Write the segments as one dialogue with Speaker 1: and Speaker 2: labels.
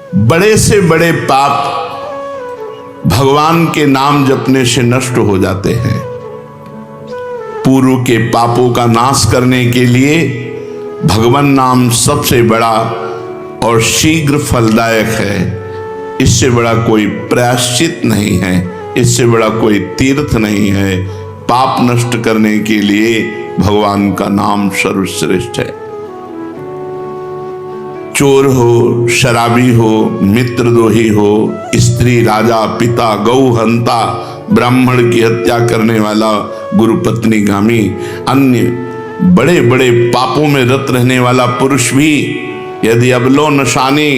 Speaker 1: बड़े से बड़े पाप भगवान के नाम जपने से नष्ट हो जाते हैं। पूर्व के पापों का नाश करने के लिए भगवान नाम सबसे बड़ा और शीघ्र फलदायक है। इससे बड़ा कोई प्रायश्चित नहीं है, इससे बड़ा कोई तीर्थ नहीं है। पाप नष्ट करने के लिए भगवान का नाम सर्वश्रेष्ठ है। चोर हो, शराबी हो, मित्रद्रोही हो, स्त्री, राजा, पिता, गौ हंता, ब्राह्मण की हत्या करने वाला, गुरुपत्नीगामी, अन्य बड़े बड़े पापों में रत रहने वाला पुरुष भी यदि अबलो नशानी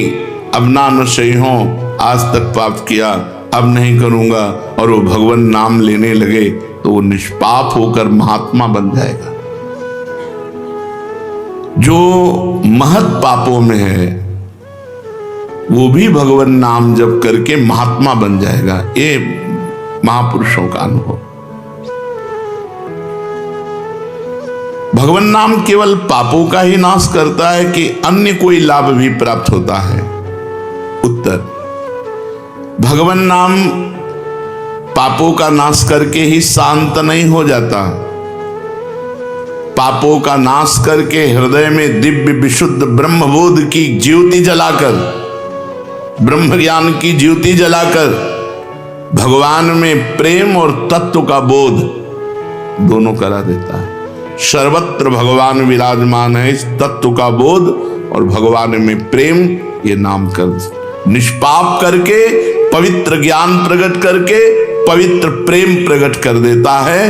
Speaker 1: अब ना नशे हो, आज तक पाप किया अब नहीं करूंगा, और वो भगवान नाम लेने लगे तो वो निष्पाप होकर महात्मा बन जाएगा। जो महत पापों में है वो भी भगवान नाम जप करके महात्मा बन जाएगा। ये महापुरुषों का अनुभव। भगवान नाम केवल पापों का ही नाश करता है कि अन्य कोई लाभ भी प्राप्त होता है? उत्तर, भगवान नाम पापों का नाश करके ही शांत नहीं हो जाता। पापों का नाश करके हृदय में दिव्य विशुद्ध ब्रह्मबोध की ज्योति जलाकर, ब्रह्म ज्ञान की ज्योति जलाकर भगवान में प्रेम और तत्व का बोध दोनों करा देता है। सर्वत्र भगवान विराजमान है। इस तत्व का बोध और भगवान में प्रेम, ये नाम कर निष्पाप करके पवित्र ज्ञान प्रकट करके पवित्र प्रेम प्रकट कर देता है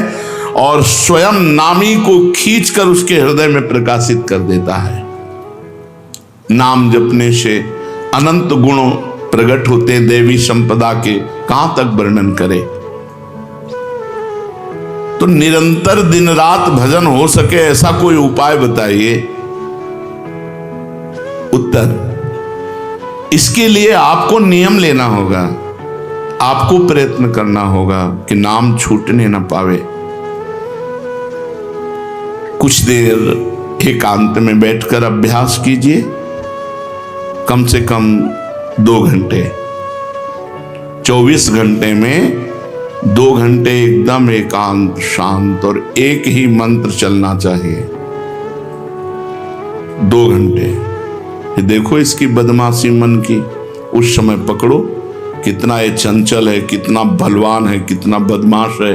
Speaker 1: और स्वयं नामी को खींचकर उसके हृदय में प्रकाशित कर देता है। नाम जपने से अनंत गुण प्रकट होते हैं देवी संपदा के, कहां तक वर्णन करें। तो निरंतर दिन रात भजन हो सके ऐसा कोई उपाय बताइए। उत्तर, इसके लिए आपको नियम लेना होगा, आपको प्रयत्न करना होगा कि नाम छूटने न पावे। कुछ देर एकांत में बैठकर अभ्यास कीजिए, कम से कम 2 घंटे। 24 घंटे में 2 घंटे एकदम एकांत शांत और एक ही मंत्र चलना चाहिए। 2 घंटे। ये देखो इसकी बदमाशी मन की, उस समय पकड़ो कितना ये चंचल है, कितना बलवान है, कितना बदमाश है।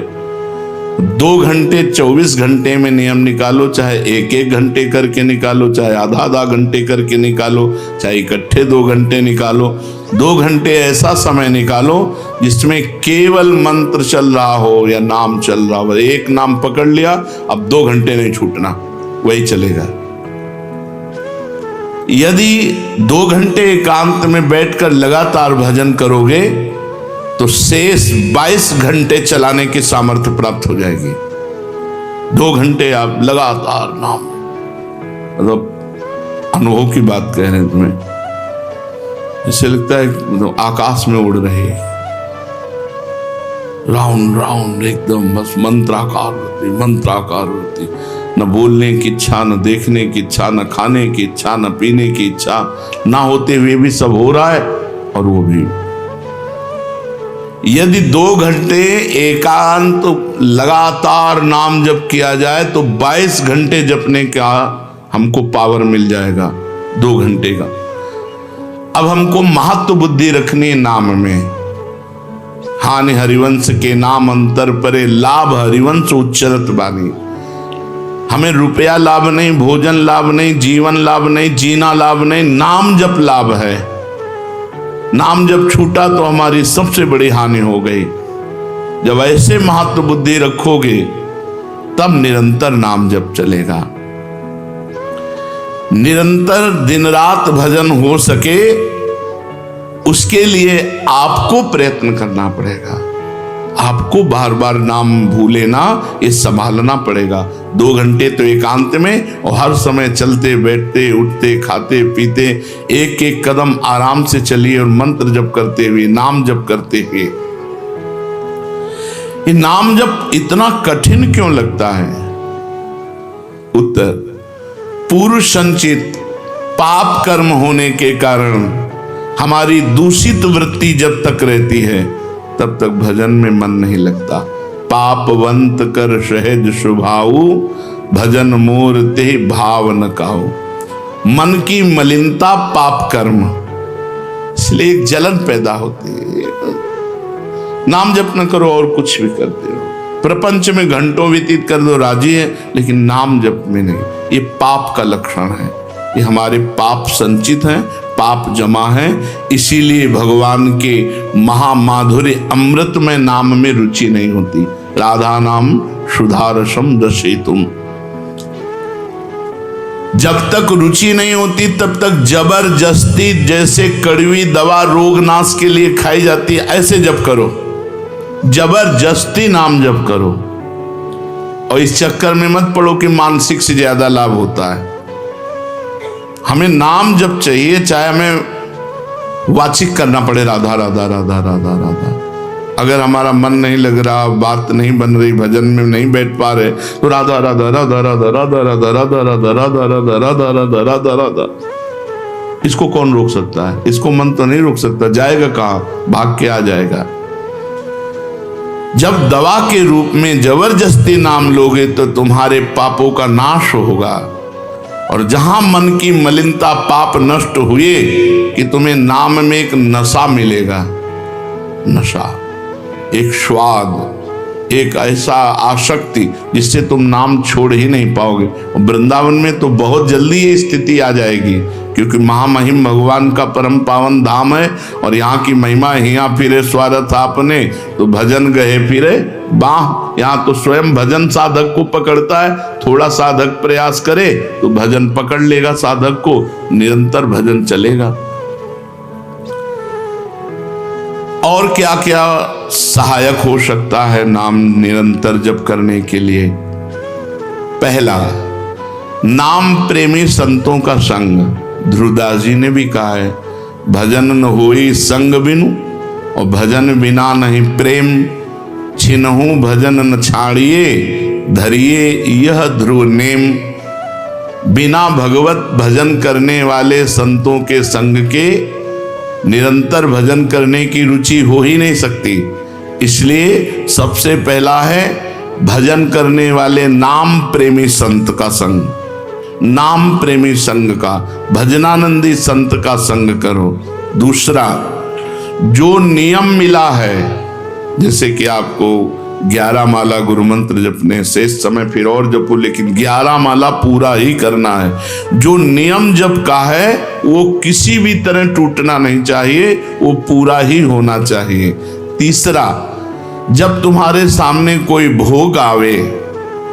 Speaker 1: 2 घंटे 24 घंटे में नियम निकालो, चाहे 1-1 घंटे करके निकालो, चाहे आधा घंटे करके निकालो, चाहे इकट्ठे 2 घंटे निकालो। 2 घंटे ऐसा समय निकालो जिसमें केवल मंत्र चल रहा हो या नाम चल रहा हो। एक नाम पकड़ लिया, अब 2 घंटे नहीं छूटना, वही चलेगा। यदि 2 घंटे एकांत में बैठकर लगातार भजन करोगे तो शेष 22 घंटे चलाने की सामर्थ्य प्राप्त हो जाएगी। 2 घंटे आप लगातार नाम, मतलब अनुभव की बात कह रहे हैं तुम्हें, इससे लगता है मतलब आकाश में उड़ रहे, राउंड राउंड एकदम बस मंत्राकार होती, न बोलने की इच्छा, न देखने की इच्छा, न खाने की इच्छा, न पीने की इच्छा, ना होते हुए भी सब हो रहा है। और वो भी यदि 2 घंटे एकांत लगातार नाम जप किया जाए तो 22 घंटे जपने का हमको पावर मिल जाएगा 2 घंटे का। अब हमको महत्व बुद्धि रखनी है नाम में। हानि हरिवंश के नाम अंतर परे, लाभ हरिवंश उच्चरत बानी। हमें रुपया लाभ नहीं, भोजन लाभ नहीं, जीवन लाभ नहीं, जीना लाभ नहीं, नाम जप लाभ है। नाम जब छूटा तो हमारी सबसे बड़ी हानि हो गई। जब ऐसे महत्व बुद्धि रखोगे तब निरंतर नाम जप चलेगा। निरंतर दिन रात भजन हो सके उसके लिए आपको प्रयत्न करना पड़ेगा। आपको बार बार नाम भूले ना, ये संभालना पड़ेगा। 2 घंटे तो एकांत में और हर समय चलते बैठते उठते खाते पीते एक एक कदम आराम से चलिए और मंत्र जप करते हुए, नाम जप करते हुए। ये नाम जप इतना कठिन क्यों लगता है? उत्तर, पूर्व संचित पाप कर्म होने के कारण हमारी दूषित वृत्ति जब तक रहती है तब तक भजन में मन नहीं लगता। पापवंत कर सहज स्वभाऊ, भजन मोर ते भाव न काऊ। मन की मलिनता पाप कर्म, इसलिए एक जलन पैदा होती है। नाम जप न करो और कुछ भी करते हो, प्रपंच में घंटों व्यतीत कर दो, राजी है, लेकिन नाम जप में नहीं। ये पाप का लक्षण है। ये हमारे पाप संचित हैं, पाप जमा है। इसीलिए भगवान के महामाधुर्य अमृत में नाम में रुचि नहीं होती। राधा नाम सुधारसम दशेतुम, जब तक रुचि नहीं होती तब तक जबरदस्ती, जैसे कड़वी दवा रोग नाश के लिए खाई जाती है, ऐसे जप करो, जबरदस्ती नाम जप करो। और इस चक्कर में मत पड़ो कि मानसिक से ज्यादा लाभ होता है। हमें नाम जप चाहिए, चाहे हमें वाचिक करना पड़े राधा राधा राधा राधा राधा। अगर हमारा मन नहीं लग रहा, बात नहीं बन रही, भजन में नहीं बैठ पा रहे, तो राधा राधा राधा राधा राधा राधा राधा राधा राधा राधा राधा राधा राधा राधा। इसको कौन रोक सकता है? इसको मन तो नहीं रोक सकता, जाएगा कहां, भाग के आ जाएगा। जब दवा के रूप में जबरदस्ती नाम लोगे तो तुम्हारे पापों का नाश होगा। और जहां मन की मलिनता पाप नष्ट हुए कि तुम्हें नाम में एक नशा मिलेगा, नशा, एक स्वाद, एक ऐसा आसक्ति जिससे तुम नाम छोड़ ही नहीं पाओगे। वृंदावन में तो बहुत जल्दी ये स्थिति आ जाएगी, क्योंकि महामहिम भगवान का परम पावन धाम है और यहाँ की महिमा हिया फिरे स्वार्थ आपने, तो भजन गए फिरे बाह। यहाँ तो स्वयं भजन साधक को पकड़ता है। थोड़ा साधक प्रयास करे तो भजन पकड़ लेगा साधक को, निरंतर भजन चलेगा। और क्या क्या सहायक हो सकता है नाम निरंतर जप करने के लिए? पहला, नाम प्रेमी संतों का संग। ध्रुवदास जी ने भी कहा है, भजन न होई संग बिनु, और भजन बिना नहीं प्रेम, छिनहु भजन न छाड़िए, धरिए यह ध्रुव नेम। बिना भगवत भजन करने वाले संतों के संग के निरंतर भजन करने की रुचि हो ही नहीं सकती। इसलिए सबसे पहला है भजन करने वाले नाम प्रेमी संत का संग। नाम प्रेमी संग का, भजनानंदी संत का संग करो। दूसरा, जो नियम मिला है, जैसे कि आपको 11 माला गुरु मंत्र जपने, शेष समय फिर और जपो, लेकिन 11 माला पूरा ही करना है। जो नियम जप का है वो किसी भी तरह टूटना नहीं चाहिए, वो पूरा ही होना चाहिए। तीसरा, जब तुम्हारे सामने कोई भोग आवे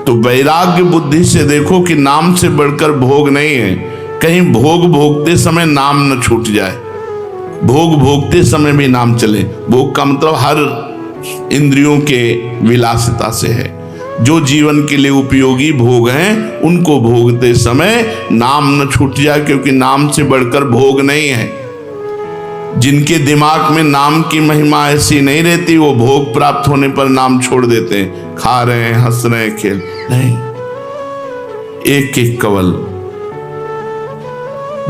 Speaker 1: तो वैराग्य बुद्धि से देखो कि नाम से बढ़कर भोग नहीं है। कहीं भोग भोगते समय नाम न छूट जाए, भोग भोगते समय भी नाम चले। भोग का मतलब हर इंद्रियों के विलासिता से है। जो जीवन के लिए उपयोगी भोग हैं उनको भोगते समय नाम न छूट जाए, क्योंकि नाम से बढ़कर भोग नहीं है। जिनके दिमाग में नाम की महिमा ऐसी नहीं रहती, वो भोग प्राप्त होने पर नाम छोड़ देते हैं। खा रहे हैं, हंस रहे हैं, खेल नहीं, एक एक कवल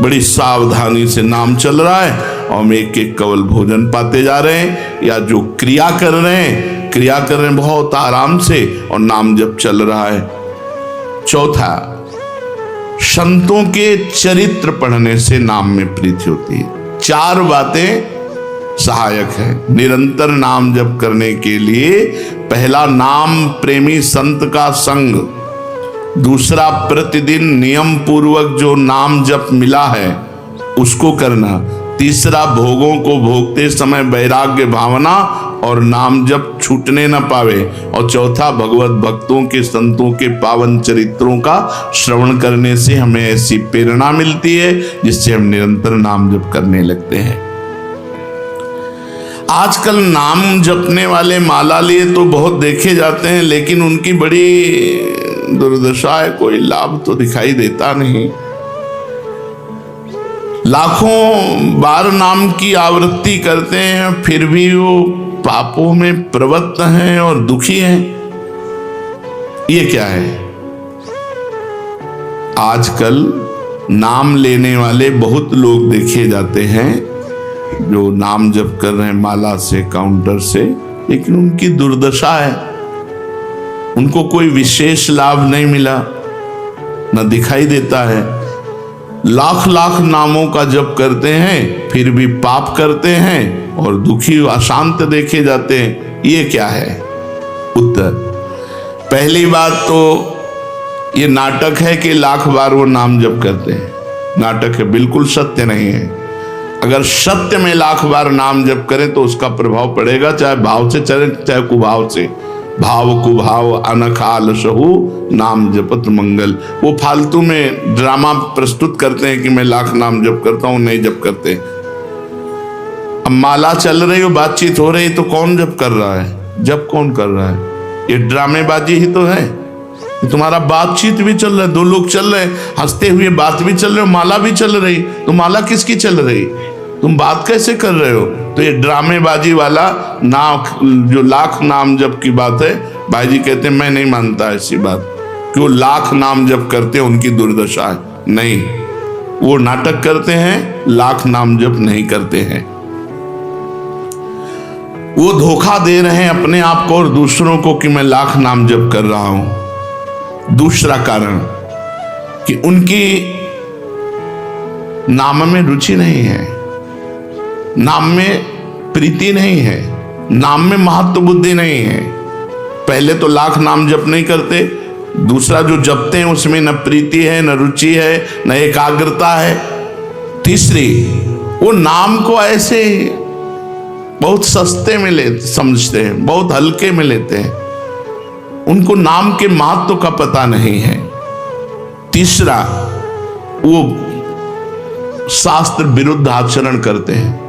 Speaker 1: बड़ी सावधानी से नाम चल रहा है और हम एक एक कवल भोजन पाते जा रहे हैं। या जो क्रिया कर रहे हैं बहुत आराम से और नाम जप चल रहा है। चौथा, संतों के चरित्र पढ़ने से नाम में प्रीति होती है। 4 बातें सहायक है निरंतर नाम जप करने के लिए। पहला, नाम प्रेमी संत का संग। दूसरा, प्रतिदिन नियम पूर्वक जो नाम जप मिला है उसको करना। तीसरा, भोगों को भोगते समय वैराग्य भावना और नाम जप छूटने न पावे। और चौथा, भगवत भक्तों के संतों के पावन चरित्रों का श्रवण करने से हमें ऐसी प्रेरणा मिलती है जिससे हम निरंतर नाम जप करने लगते हैं। आजकल नाम जपने वाले माला लिए तो बहुत देखे जाते हैं, लेकिन उनकी बड़ी दुर्दशा है, कोई लाभ तो दिखाई देता नहीं। लाखों बार नाम की आवृत्ति करते हैं, फिर भी वो पापों में प्रवृत्त हैं और दुखी हैं। ये क्या है? आजकल नाम लेने वाले बहुत लोग देखे जाते हैं जो नाम जप कर रहे हैं माला से, काउंटर से, लेकिन उनकी दुर्दशा है, उनको कोई विशेष लाभ नहीं मिला, न दिखाई देता है। लाख लाख नामों का जप करते हैं फिर भी पाप करते हैं और दुखी अशांत देखे जाते हैं। ये क्या है? उत्तर, पहली बात तो ये नाटक है कि लाख बार वो नाम जप करते हैं। नाटक है, बिल्कुल सत्य नहीं है। अगर सत्य में लाख बार नाम जप करें तो उसका प्रभाव पड़ेगा, चाहे भाव से चले चाहे कुभाव से। भाव कुभाव अनखाल सहु नाम जपत मंगल। वो फालतू में ड्रामा प्रस्तुत करते हैं कि मैं लाख नाम जप करता हूं, नहीं जप करते। अब माला चल रही हो, बातचीत हो रही, तो कौन जप कर रहा है? जप कौन कर रहा है? ये ड्रामेबाजी ही तो है। तुम्हारा बातचीत भी चल रहा है, दो लोग चल रहे हैं, हंसते हुए बात भी चल रहे हो, माला भी चल रही, तो माला किसकी चल रही? तुम बात कैसे कर रहे हो? तो ये ड्रामेबाजी वाला नाम, जो लाख नाम जप की बात है, भाई जी कहते हैं मैं नहीं मानता ऐसी बात कि वो लाख नाम जप करते हैं उनकी दुर्दशा है। नहीं, वो नाटक करते हैं, लाख नाम जप नहीं करते हैं। वो धोखा दे रहे हैं अपने आप को और दूसरों को कि मैं लाख नाम जप कर रहा हूं। दूसरा कारण कि उनकी नाम में रुचि नहीं है, नाम में प्रीति नहीं है, नाम में महत्व बुद्धि नहीं है। पहले तो लाख नाम जप नहीं करते, दूसरा जो जपते हैं उसमें न प्रीति है, न रुचि है, न एकाग्रता है। तीसरी, वो नाम को ऐसे बहुत सस्ते में ले समझते हैं, बहुत हल्के में लेते हैं, उनको नाम के महत्व का पता नहीं है। तीसरा, वो शास्त्र विरुद्ध आचरण करते हैं,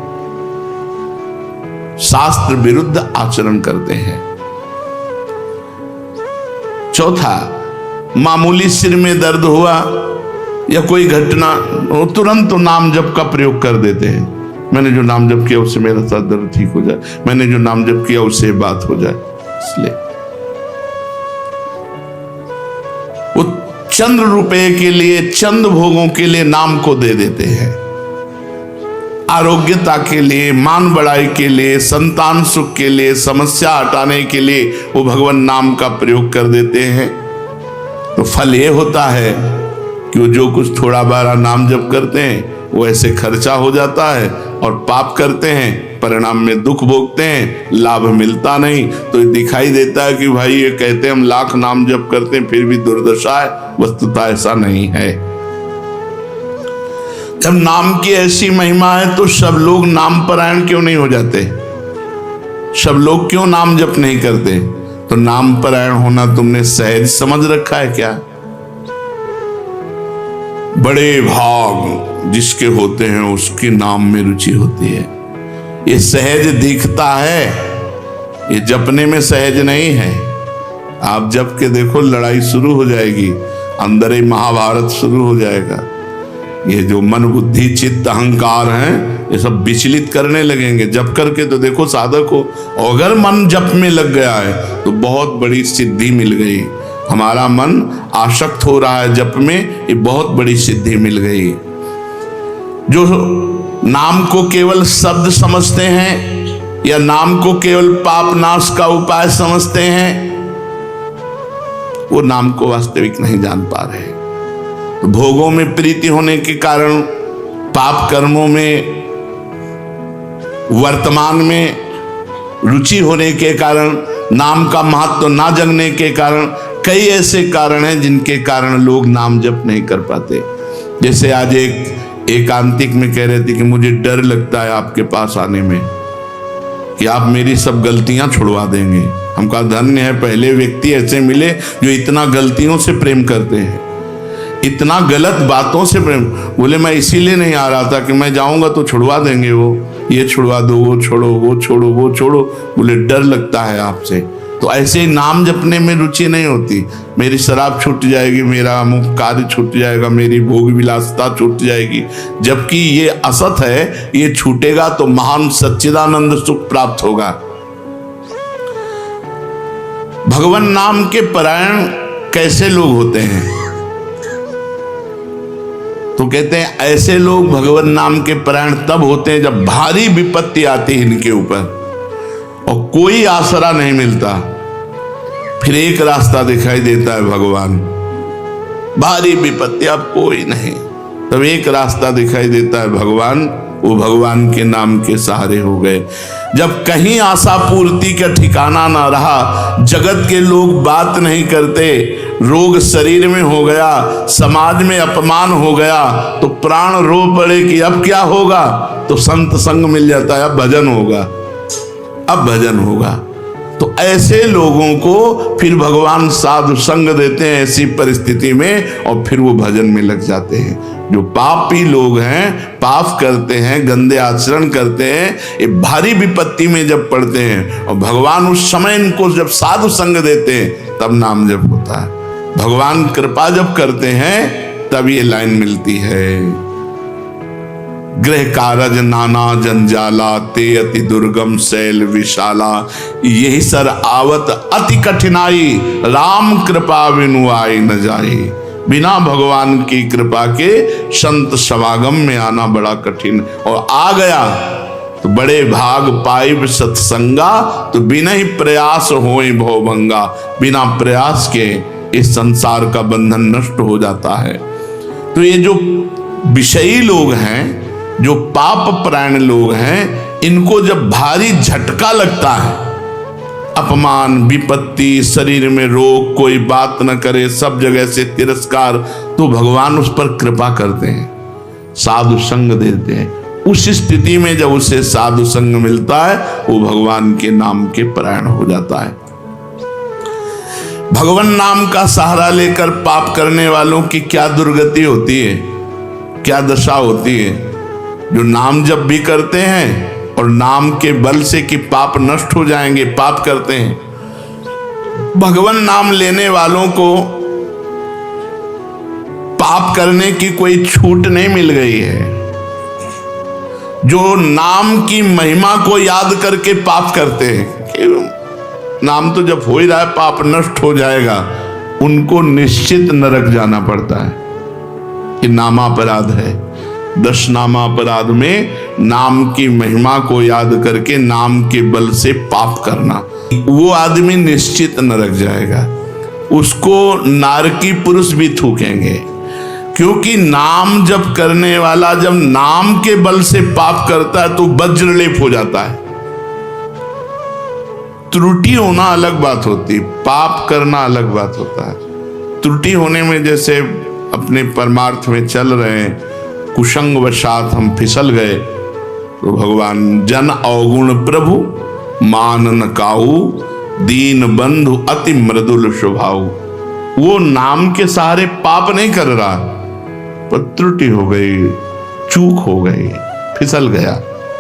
Speaker 1: शास्त्र विरुद्ध आचरण करते हैं। चौथा, मामूली सिर में दर्द हुआ या कोई घटना, वो तुरंत नाम जप का प्रयोग कर देते हैं। मैंने जो नाम जप किया उससे मेरा सर दर्द ठीक हो जाए, मैंने जो नाम जप किया उससे बात हो जाए। इसलिए वो चंद रुपए के लिए, चंद भोगों के लिए नाम को दे देते हैं। आरोग्यता के लिए, मान बढ़ाई के लिए, संतान सुख के लिए, समस्या हटाने के लिए वो भगवान नाम का प्रयोग कर देते हैं। तो फल ये होता है कि वो जो कुछ थोड़ा बारा नाम जप करते हैं वो ऐसे खर्चा हो जाता है, और पाप करते हैं, परिणाम में दुख भोगते हैं, लाभ मिलता नहीं। तो ये दिखाई देता है कि भाई ये कहते हैं हम लाख नाम जप करते हैं फिर भी दुर्दशा है। वस्तुतः ऐसा नहीं है। जब नाम की ऐसी महिमा है तो सब लोग नाम परायण क्यों नहीं हो जाते? सब लोग क्यों नाम जप नहीं करते? तो नाम परायण होना तुमने सहज समझ रखा है क्या? बड़े भाग जिसके होते हैं उसके नाम में रुचि होती है। ये सहज दिखता है, ये जपने में सहज नहीं है। आप जप के देखो, लड़ाई शुरू हो जाएगी, अंदर ही महाभारत शुरू हो जाएगा। ये जो मन बुद्धि चित्त अहंकार हैं, ये सब विचलित करने लगेंगे। जप करके तो देखो साधक हो, अगर मन जप में लग गया है तो बहुत बड़ी सिद्धि मिल गई। हमारा मन आसक्त हो रहा है जप में, ये बहुत बड़ी सिद्धि मिल गई। जो नाम को केवल शब्द समझते हैं या नाम को केवल पाप नाश का उपाय समझते हैं, वो नाम को वास्तविक नहीं जान पा रहे। तो भोगों में प्रीति होने के कारण, पाप कर्मों में, वर्तमान में रुचि होने के कारण, नाम का महत्व ना जानने के कारण, कई ऐसे कारण हैं जिनके कारण लोग नाम जप नहीं कर पाते। जैसे आज एक एकांतिक में कह रहे थे कि मुझे डर लगता है आपके पास आने में कि आप मेरी सब गलतियां छुड़वा देंगे। हम कहा धन्य है, पहले व्यक्ति ऐसे मिले जो इतना गलतियों से प्रेम करते हैं, इतना गलत बातों से प्रेम। बोले मैं इसीलिए नहीं आ रहा था कि मैं जाऊंगा तो छुड़वा देंगे, वो ये छुड़वा दो, वो छोड़ो, वो छोड़ो, वो छोड़ो। बोले डर लगता है आपसे। तो ऐसे ही नाम जपने में रुचि नहीं होती। मेरी शराब छूट जाएगी, मेरा अमुक कार्य छूट जाएगा, मेरी भोग विलासता छूट जाएगी। जबकि ये असत है, ये छूटेगा तो महान सच्चिदानंद सुख प्राप्त होगा। भगवान नाम के परायण कैसे लोग होते हैं? तो कहते हैं ऐसे लोग भगवान नाम के परायण तब होते हैं जब भारी विपत्ति आती है इनके ऊपर और कोई आसरा नहीं मिलता। फिर एक रास्ता दिखाई देता है भगवान, भारी विपत्ति अब कोई नहीं, तब एक रास्ता दिखाई देता है भगवान, वो भगवान के नाम के सहारे हो गए। जब कहीं आशा पूर्ति का ठिकाना ना रहा, जगत के लोग बात नहीं करते, रोग शरीर में हो गया, समाज में अपमान हो गया, तो प्राण रो पड़े कि अब क्या होगा, तो संत संग मिल जाता है, अब भजन होगा, अब भजन होगा। तो ऐसे लोगों को फिर भगवान साधु संग देते हैं ऐसी परिस्थिति में, और फिर वो भजन में लग जाते हैं। जो पापी लोग हैं, पाप करते हैं, गंदे आचरण करते हैं, ये भारी विपत्ति में जब पड़ते हैं और भगवान उस समय इनको जब साधु संग देते हैं तब नाम जप होता है। भगवान कृपा जब करते हैं तब ये लाइन मिलती है, गृह कारज नाना जंजाला, ते अति दुर्गम शैल विशाला, यही सर आवत अति कठिनाई, राम कृपा बिनु आई न जाई। बिना भगवान की कृपा के संत समागम में आना बड़ा कठिन, और आ गया तो बड़े भाग पाइब सत्संगा, तो बिना ही प्रयास होए भवभंगा। बिना प्रयास के इस संसार का बंधन नष्ट हो जाता है। तो ये जो विषयी लोग हैं, जो पाप परायण लोग हैं, इनको जब भारी झटका लगता है, अपमान, विपत्ति, शरीर में रोग, कोई बात न करे, सब जगह से तिरस्कार, तो भगवान उस पर कृपा करते हैं, साधु संग देते हैं। उस स्थिति में जब उसे साधु संग मिलता है, वो भगवान के नाम के परायण हो जाता है। भगवान नाम का सहारा लेकर पाप करने वालों की क्या दुर्गति होती है, क्या दशा होती है। जो नाम जब भी करते हैं और नाम के बल से कि पाप नष्ट हो जाएंगे, पाप करते हैं। भगवान नाम लेने वालों को पाप करने की कोई छूट नहीं मिल गई है। जो नाम की महिमा को याद करके पाप करते हैं कि नाम तो जब हो ही रहा है, पाप नष्ट हो जाएगा, उनको निश्चित नरक जाना पड़ता है। ये नामापराध है। 10 नामापराध में नाम की महिमा को याद करके नाम के बल से पाप करना, वो आदमी निश्चित नरक जाएगा। उसको नारकी पुरुष भी थूकेंगे, क्योंकि नाम जप करने वाला जब नाम के बल से पाप करता है तो वज्रलेप हो जाता है। त्रुटि होना अलग बात होती, पाप करना अलग बात होता है। त्रुटि होने में जैसे अपने परमार्थ में चल रहे हैं, कुसंग वशात हम फिसल गए, तो भगवान जन अवगुण प्रभु मान न काऊ, दीन बंधु अति मृदुल स्वभाव। वो नाम के सहारे पाप नहीं कर रहा, पर त्रुटि हो गई, चूक हो गई, फिसल गया।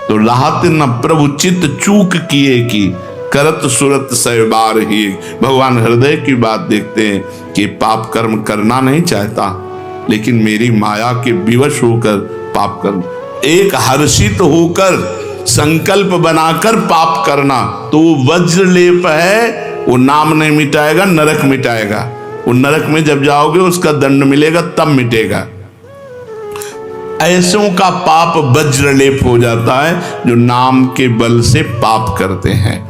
Speaker 1: तो राहत न प्रभु चित्त चूक किए की, करत सुरत सहबार ही। भगवान हृदय की बात देखते हैं कि पाप कर्म करना नहीं चाहता, लेकिन मेरी माया के विवश होकर पाप करना, एक हर्षित होकर संकल्प बनाकर पाप करना, तो वो वज्रलेप है। वो नाम नहीं मिटाएगा, नरक मिटाएगा। वो नरक में जब जाओगे उसका दंड मिलेगा, तब मिटेगा। ऐसों का पाप वज्रलेप हो जाता है जो नाम के बल से पाप करते हैं।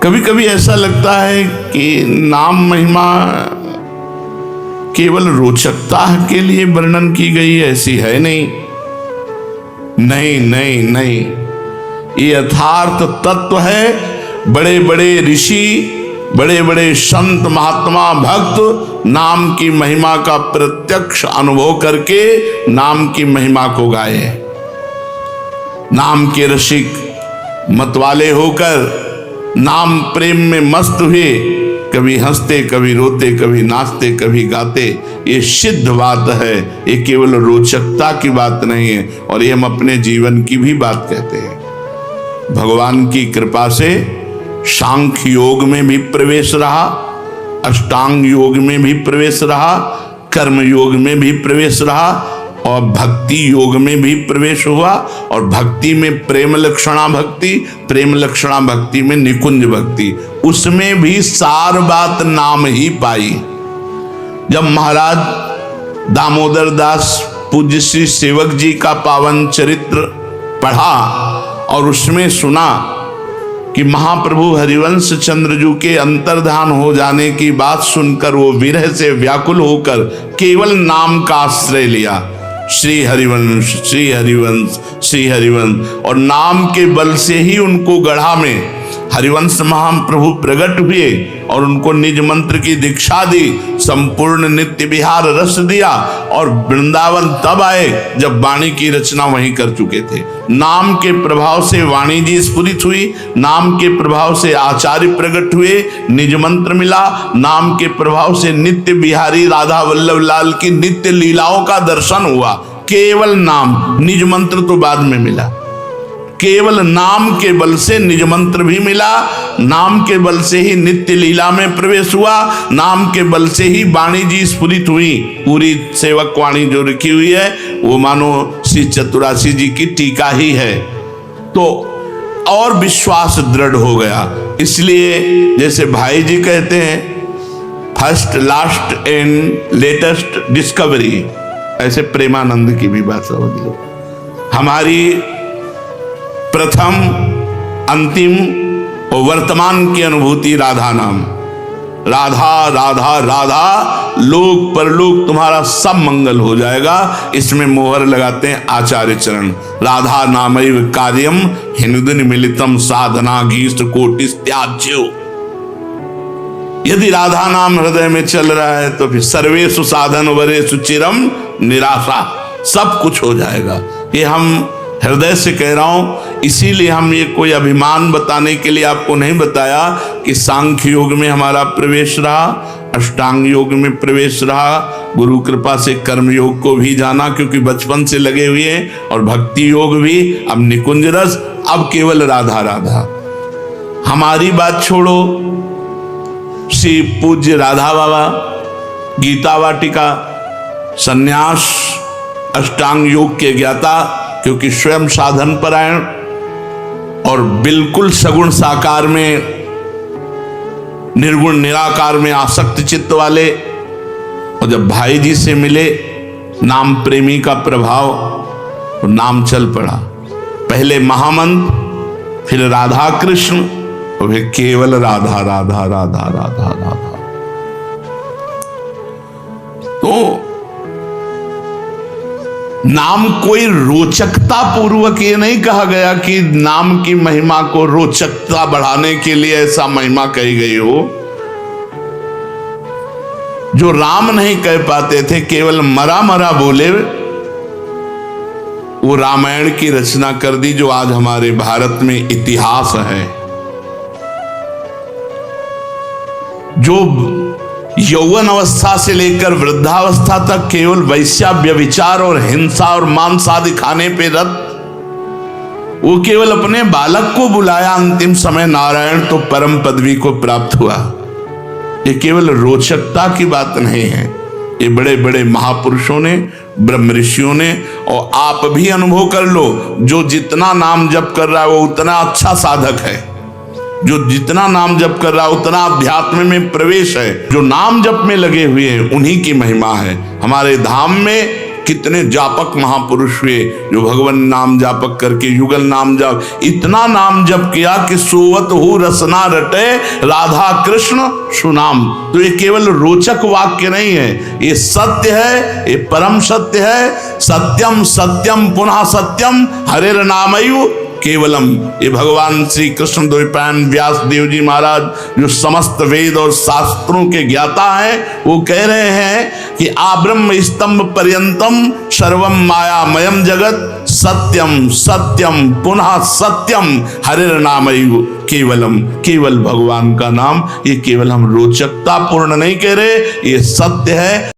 Speaker 1: कभी कभी ऐसा लगता है कि नाम महिमा केवल रोचकता के लिए वर्णन की गई है, ऐसी है नहीं। नहीं नहीं नहीं, ये यथार्थ तत्व है। बड़े बड़े ऋषि, बड़े बड़े संत, महात्मा, भक्त नाम की महिमा का प्रत्यक्ष अनुभव करके नाम की महिमा को गाए। नाम के रसिक मतवाले होकर नाम प्रेम में मस्त हुए, कभी हंसते, कभी रोते, कभी नाचते, कभी गाते। ये सिद्ध बात है, ये केवल रोचकता की बात नहीं है, और ये हम अपने जीवन की भी बात कहते हैं। भगवान की कृपा से सांख्य योग में भी प्रवेश रहा, अष्टांग योग में भी प्रवेश रहा, कर्म योग में भी प्रवेश रहा, और भक्ति योग में भी प्रवेश हुआ। और भक्ति में प्रेम लक्षणा भक्ति, प्रेम लक्षणा भक्ति में निकुंज भक्ति, उसमें भी सार बात नाम ही पाई। जब महाराज दामोदर दास पूज्य श्री सेवक जी का पावन चरित्र पढ़ा और उसमें सुना कि महाप्रभु हरिवंश चंद्रजू के अंतर्धान हो जाने की बात सुनकर वो विरह से व्याकुल होकर केवल नाम का आश्रय लिया, श्री हरिवंश श्री हरिवंश श्री हरिवंश, और नाम के बल से ही उनको गढ़ा में हरिवंश महाप्रभु प्रकट हुए और उनको निज मंत्र की दीक्षा दी, संपूर्ण नित्य विहार रस दिया और वृंदावन तब आए जब वाणी की रचना वहीं कर चुके थे। नाम के प्रभाव से वाणी जी स्फुरित हुई, नाम के प्रभाव से आचार्य प्रकट हुए, निज मंत्र मिला, नाम के प्रभाव से नित्य बिहारी राधा वल्लभ लाल की नित्य लीलाओं का दर्शन हुआ। केवल नाम, निज मंत्र तो बाद में मिला, केवल नाम के बल से निज मंत्र भी मिला, नाम के बल से ही नित्य लीला में प्रवेश हुआ, नाम के बल से ही वाणी जी स्फुरित हुई। पूरी सेवक वाणी जो लिखी हुई है वो मानो श्री चतुरासी जी की टीका ही है, तो और विश्वास दृढ़ हो गया। इसलिए जैसे भाई जी कहते हैं first last and latest discovery, ऐसे प्रेमानंद की भी बात समझ लो। हमारी प्रथम अंतिम और वर्तमान की अनुभूति राधा नाम, राधा राधा राधा, लोक परलोक तुम्हारा सब मंगल हो जाएगा। इसमें मोहर लगाते हैं आचार्य चरण, राधा नामैव कार्यम हिंदुन मिलितम साधना गीष्ट कोटिस त्याज्यो। यदि राधा नाम हृदय में चल रहा है तो फिर सर्वेषु साधन वरेषु चिरम निराशा, सब कुछ हो जाएगा। ये हम हृदय से कह रहा हूं, इसीलिए हम ये कोई अभिमान बताने के लिए आपको नहीं बताया कि सांख्य योग में हमारा प्रवेश रहा, अष्टांग योग में प्रवेश रहा, गुरु कृपा से कर्म योग को भी जाना क्योंकि बचपन से लगे हुए हैं, और भक्ति योग भी, अब निकुंज रस, अब केवल राधा राधा। हमारी बात छोड़ो, श्री पूज्य राधा बाबा गीता वाटिका संन्यास अष्टांग योग के ज्ञाता, क्योंकि स्वयं साधन परायण और बिल्कुल सगुण साकार में, निर्गुण निराकार में आसक्त चित्त वाले, और जब भाई जी से मिले नाम प्रेमी का प्रभाव, तो नाम चल पड़ा। पहले महामंत्र, फिर राधा कृष्ण, और फिर केवल राधा राधा राधा राधा राधा। तो नाम कोई रोचकता पूर्वक ये नहीं कहा गया कि नाम की महिमा को रोचकता बढ़ाने के लिए ऐसा महिमा कही गई हो। जो राम नहीं कह पाते थे, केवल मरा मरा बोले, वो रामायण की रचना कर दी जो आज हमारे भारत में इतिहास है। जो यौवन अवस्था से लेकर वृद्धावस्था तक केवल वैश्या व्यभिचार और हिंसा और मांस आदि खाने पे रत, वो केवल अपने बालक को बुलाया अंतिम समय, नारायण तो परम पदवी को प्राप्त हुआ। ये केवल रोचकता की बात नहीं है, ये बड़े बड़े महापुरुषों ने, ब्रह्म ऋषियों ने, और आप भी अनुभव कर लो, जो जितना नाम जप कर रहा है वो उतना अच्छा साधक है, जो जितना नाम जप कर रहा है उतना अध्यात्म में प्रवेश है। जो नाम जप में लगे हुए हैं उन्हीं की महिमा है। हमारे धाम में कितने जापक महापुरुष हुए जो भगवान नाम जापक करके युगल नाम जप, इतना नाम जप किया कि सोवत हु रसना रटे राधा कृष्ण सुनाम। तो ये केवल रोचक वाक्य नहीं है, ये सत्य है, ये परम सत्य है। सत्यम सत्यम पुनः सत्यम हरेर नामयु केवलम। ये भगवान श्री कृष्ण द्वैपायन व्यास देव जी महाराज जो समस्त वेद और शास्त्रों के ज्ञाता हैं, वो कह रहे हैं कि आब्रह्म स्तंभ पर्यंतम सर्वम मायामयम जगत सत्यम सत्यम पुनः सत्यम हरिर नामयु केवलम। केवल भगवान का नाम, ये केवल हम रोचकता पूर्ण नहीं कह रहे, ये सत्य है।